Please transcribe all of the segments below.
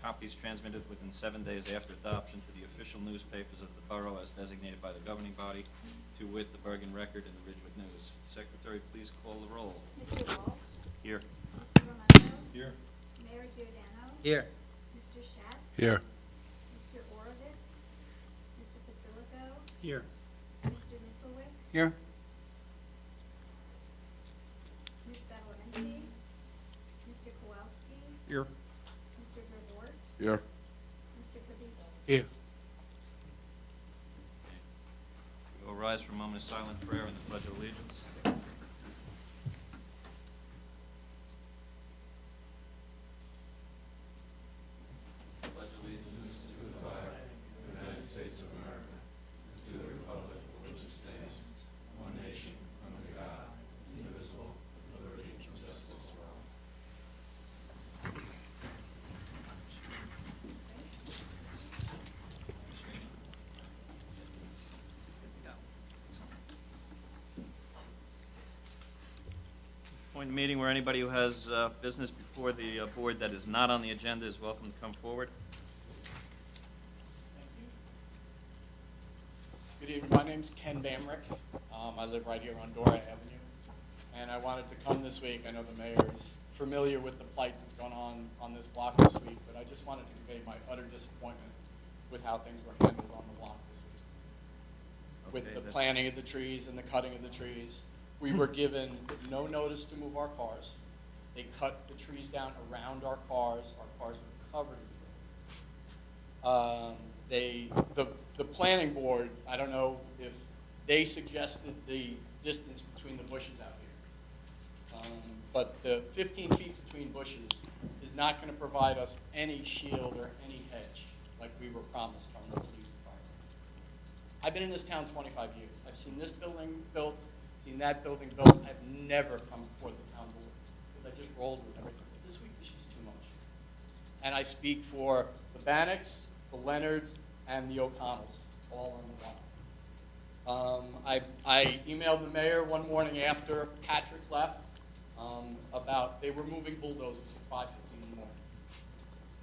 copies transmitted within 7 days after adoption to the official newspapers of the borough as designated by the governing body, to wit, the Bergen Record and the Ridgewood News. Secretary, please call the roll. Mr. Walsh? Here. Mr. Romano? Here. Mayor Giordano? Here. Mr. Schatz? Here. Mr. Orovitz? Mr. Basilico? Here. Mr. Nisselwick? Here. Ms. Bedelinski? Mr. Kowalski? Here. Mr. Verboort? Here. Mr. Caviko? Here. We will rise for a moment of silent prayer and the Pledge of Allegiance. Pledge allegiance to the flag of the United States of America, and to the republic for which it stands, one nation, under God, indivisible, with liberty and justice for all. Point the meeting where anybody who has business before the board that is not on the agenda is welcome to come forward. Good evening, my name's Ken Bamrick. I live right here on Dora Avenue. And I wanted to come this week. I know the mayor is familiar with the plight that's gone on this block this week, but I just wanted to convey my utter disappointment with how things were handled on the block this week. With Okay, the that's- planting of the trees and the cutting of the trees. We were given no notice to move our cars. They cut the trees down around our cars. Our cars were covered in fruit. The planning board, I don't know if they suggested the distance between the bushes out here. But the 15 feet between bushes is not going to provide us any shield or any hedge like we were promised from the police department. I've been in this town 25 years. I've seen this building built, seen that building built. I've never come before the town board because I just rolled with everything. But this week was just too much. And I speak for the Bannocks, the Leonards, and the O'Connells, all on the block. I emailed the mayor one morning after Patrick left about they were moving bulldozers at 5:15 in the morning.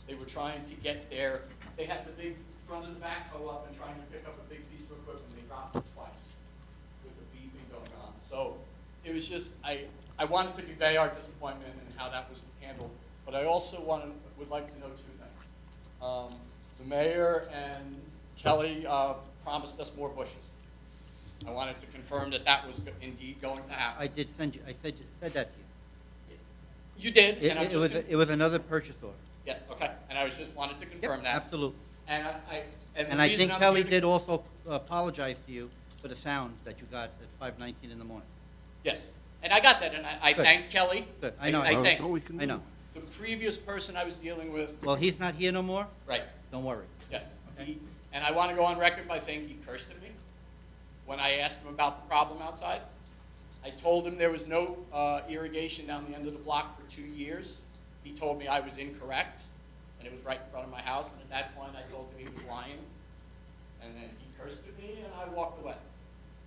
They were trying to get there. They had the big front of the backhoe up and trying to pick up a big piece of equipment. They dropped it twice with the beeping going on. So it was just, I wanted to convey our disappointment in how that was handled, but I also would like to know two things. The mayor and Kelly promised us more bushes. I wanted to confirm that that was indeed going to happen. I did send you, I said that to you. You did, and I'm just. It was another purchase order. Yes, okay, and I was just wanted to Yep, confirm that. absolutely. And the And I reason think I'm Kelly here to- did also apologize to you for the sound that you got at 5:19 in the morning. Yes, and I got that, and I Good. thanked Kelly. Good, I know. I thanked all we can I know. the previous person I was dealing with. Well, he's not here no more, Right, don't worry. yes. And I want to go on record by saying he cursed at me when I asked him about the problem outside. I told him there was no irrigation down the end of the block for 2 years. He told me I was incorrect, and it was right in front of my house. And at that point, I told him he was lying. And then he cursed at me, and I walked away.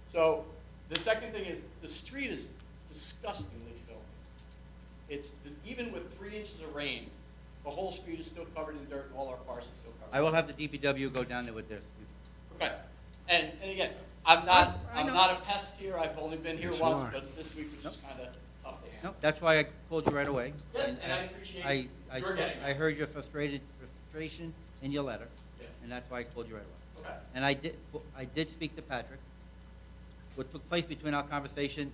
So the second thing is the street is disgustingly filthy. Even with 3 inches of rain, the whole street is still covered in dirt, and all our cars are still covered. I will have the DPW go down there with this. Okay, and again, I'm not I know. a pest here. I've only been here Yes, you once, are. but this week was just kind of tough to No, handle. that's why I called you right away. Yes, and I appreciate your getting I it. heard your frustration in your letter, Yes. and that's why I called you right away. Okay. And I did speak to Patrick. What took place between our conversation,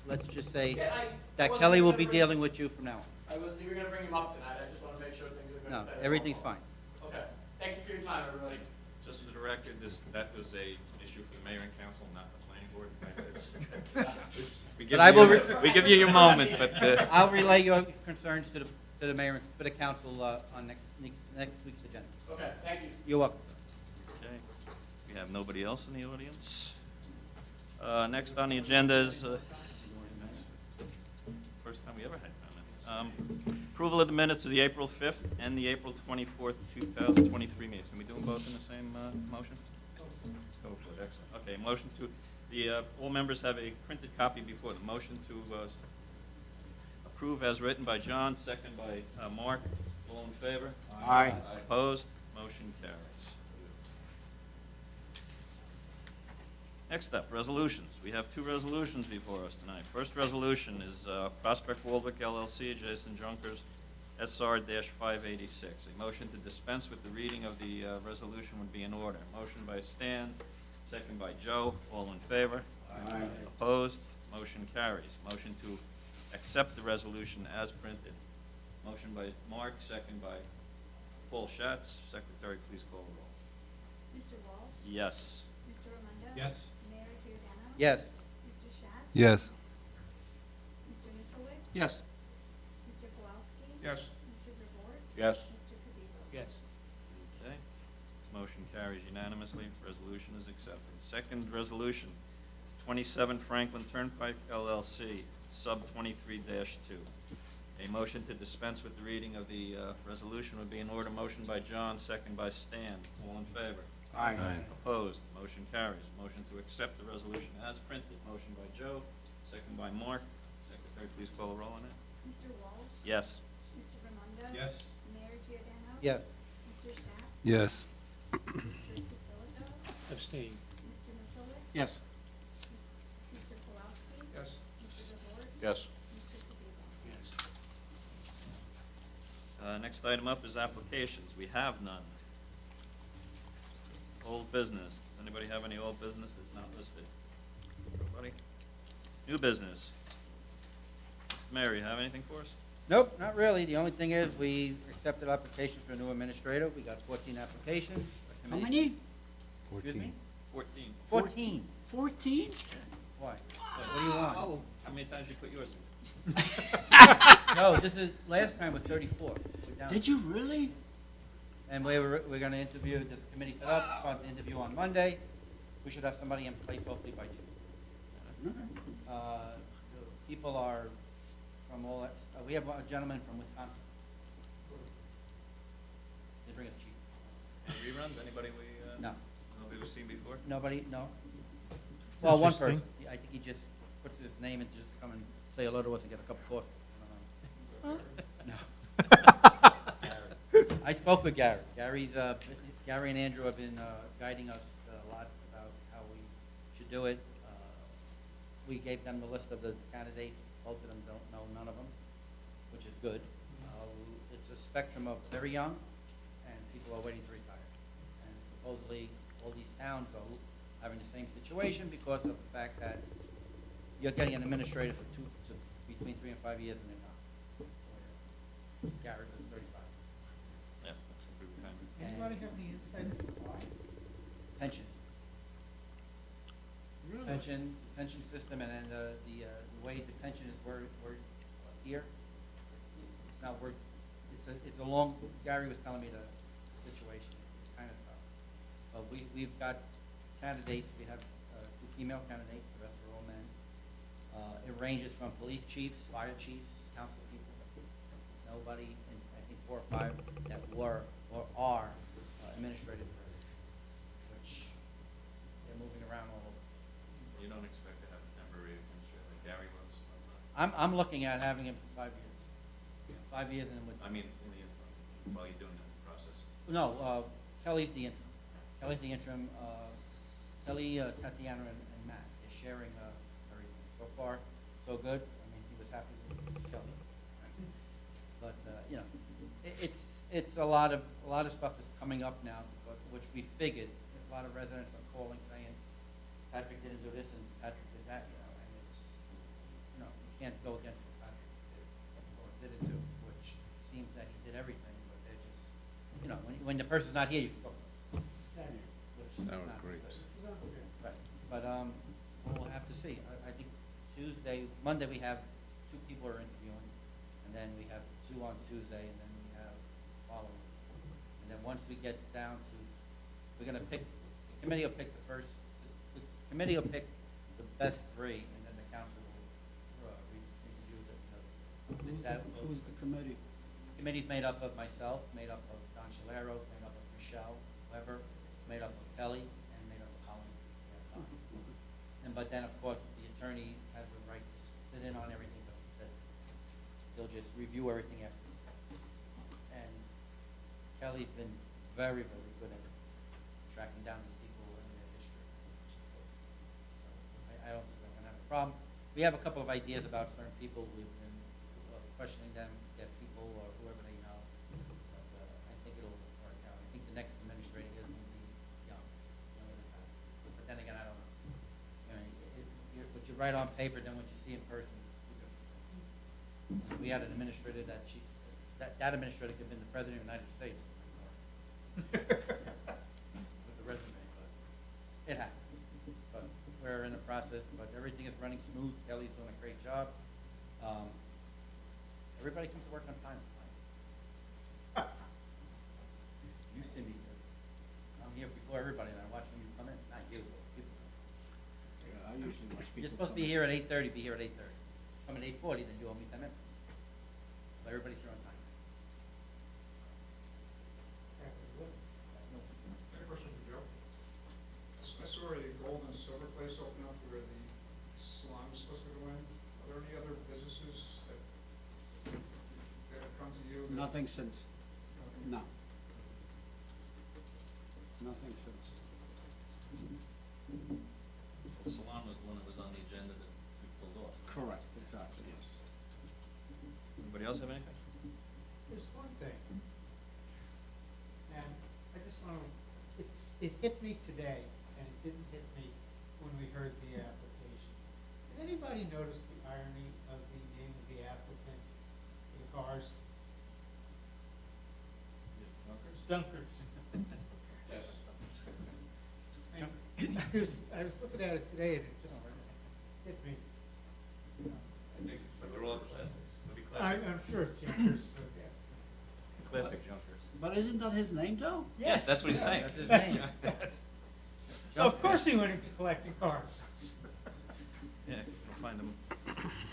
let's just say Yeah, I that wasn't Kelly will gonna be bring- dealing with you from now on. I wasn't even gonna bring him up tonight. I just want to make sure things are No, good. everything's fine. Okay, thank you for your time, everybody. Just for the record, that was a issue for the mayor and council, not the planning board. We give But I will you- we give you your moment, but I'll relay your concerns to the mayor and for the council on next week's agenda. Okay, thank you. You're welcome. Okay, we have nobody else in the audience. Next on the agenda is, first time we ever had comments. Approval of the minutes of the April 5th and the April 24th, 2023 meetings. Can we do them both in the same motion? Go for it, excellent. Okay, motion to, all members have a printed copy before the motion to approve as written by John, second by Mark. All in favor? Aye. Opposed? Motion carries. Next up, resolutions. We have two resolutions before us tonight. First resolution is Prospect Waldwick LLC, Jason Junkers, SR-586. A motion to dispense with the reading of the resolution would be in order. Motion by Stan, second by Joe. All in favor? Aye. Opposed? Motion carries. Motion to accept the resolution as printed. Motion by Mark, second by Paul Schatz. Secretary, please call the roll. Mr. Walsh? Yes. Mr. Ramundo? Yes. Mayor Giordano? Yes. Mr. Schatz? Yes. Mr. Misselwick? Yes. Mr. Kowalski? Yes. Mr. Verbort? Yes. Mr. Khadifo? Yes. Okay. Motion carries unanimously. Resolution is accepted. Second resolution, 27 Franklin Turnpike LLC, sub 23-2. A motion to dispense with the reading of the resolution would be in order. Motion by John, second by Stan. All in favor? Aye. Opposed? Motion carries. Motion to accept the resolution as printed. Motion by Joe, second by Mark. Secretary, please call the roll on it. Mr. Walsh? Yes. Mr. Ramundo? Yes. Mayor Giordano? Yes. Mr. Schatz? Yes. Mr. Philippo? Abstain. Mr. Misselwick? Yes. Mr. Kowalski? Yes. Mr. Verbort? Yes. Mr. Khadifo? Yes. Next item up is applications. We have none. Old business. Does anybody have any old business that's not listed? Nobody? New business. Mr. Mayor, you have anything for us? Nope, not really. The only thing is, we accepted applications for a new administrator. We got 14 applications. How many? Excuse me? 14. 14. 14? Why? What do you want? Oh, How many times you put yours in? No, this is, last time was 34. We're down. did you really? And we're gonna interview, this committee set up, about to interview on Monday. We should have somebody in place hopefully by June. The people are from all, we have a gentleman from Wisconsin. They bring us cheap. Any reruns? Anybody No, we've seen before? nobody, no. Well, one person, I think he just put his name and just come and say hello to us and get a cup of coffee. No. I spoke with Gary. Gary and Andrew have been guiding us a lot about how we should do it. We gave them the list of the candidates. Both of them don't know none of them, which is good. It's a spectrum of very young and people are waiting to retire. And supposedly, all these towns are having the same situation because of the fact that you're getting an administrator for between 3 and 5 years and they're not. Gary was 35. Yeah, that's a good time. Anybody have any insight into why? Pension. Really? Pension system, and then the way the pension is worded here, it's not word, it's a long, Gary was telling me the situation, it's kind of tough. But we've got candidates, we have 2 female candidates, the rest are all men. It ranges from police chiefs, fire chiefs, council people. Nobody, I think 4 or 5 that were or are administrative, which they're moving around all over. You don't expect to have a temporary administrator like Gary was? I'm looking at having him for 5 years. 5 years and then with, I mean, in the interim, while you're doing the process. no, Kelly's the interim. Kelly's the interim, Kelly, Tatiana, and Matt is sharing everything. So far, so good. I mean, he was happy with Kelly. But, you know, it's a lot of stuff is coming up now, which we figured. A lot of residents are calling saying, Patrick didn't do this and Patrick did that, you know, and it's, you know, you can't go against what Patrick did or didn't do, which seems that he did everything, but they're just, you know, when the person's not here, you can talk about it. Which is Sour not grapes. good. Right, but, we'll have to see. I think Monday we have 2 people are interviewing, and then we have 2 on Tuesday, and then we have following. And then once we get down to, we're gonna pick, the committee will pick the best 3, and then the council will, review the. Who's the committee? The committee's made up of myself, made up of Don Chaleros, made up of Michelle Weber, made up of Kelly, and made up of Colin. But then, of course, the attorney has the right to sit in on everything, but he said he'll just review everything after. And Kelly's been very, very good at tracking down these people and their history. So I don't think we're gonna have a problem. We have a couple of ideas about certain people. We've been questioning them, get people or whoever they know. But I think it'll work out. I think the next administrator is gonna be young, younger than that. But then again, I don't know. What you write on paper, then what you see in person is two different things. We had an administrator that administrator could have been the president of the United States. With the resume, but it happened. But we're in the process, but everything is running smooth. Kelly's doing a great job. Everybody comes to work on time. You, Cindy, I'm here before everybody, and I'm watching you come in, not you, but people. Yeah, I usually watch people. You're supposed to be here at 8:30, be here at 8:30. Come at 8:40, then you owe me 10 minutes. But everybody's here on time. I have a question for Joe. I saw a gold and silver place open up where the salon was supposed to go in. Are there any other businesses that have come to you? that- Nothing since, Nothing? no. Nothing since. The salon was the one that was on the agenda that we pulled off. Correct, exactly, yes. Anybody else have anything? There's one thing, and I just want to, it hit me today, and it didn't hit me when we heard the application. Did anybody notice the irony of the name of the applicant, the cars? Dunkers. Yes. And I was looking at it today, and it just hit me. I think they're all classics. They'll be I'm sure it's Junkers, but yeah. Classic junkers. But isn't that his name though? Yes, that's what he's saying. That's his name. So of course he went into collecting cars. Yeah, you'll find them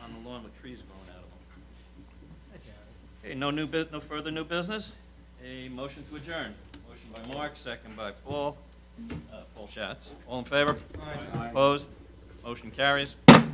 on the lawn with trees growing out of them. Okay, no further new business? A motion to adjourn. Motion by Mark, second by Paul Schatz. All in favor? Aye. Opposed? Motion carries.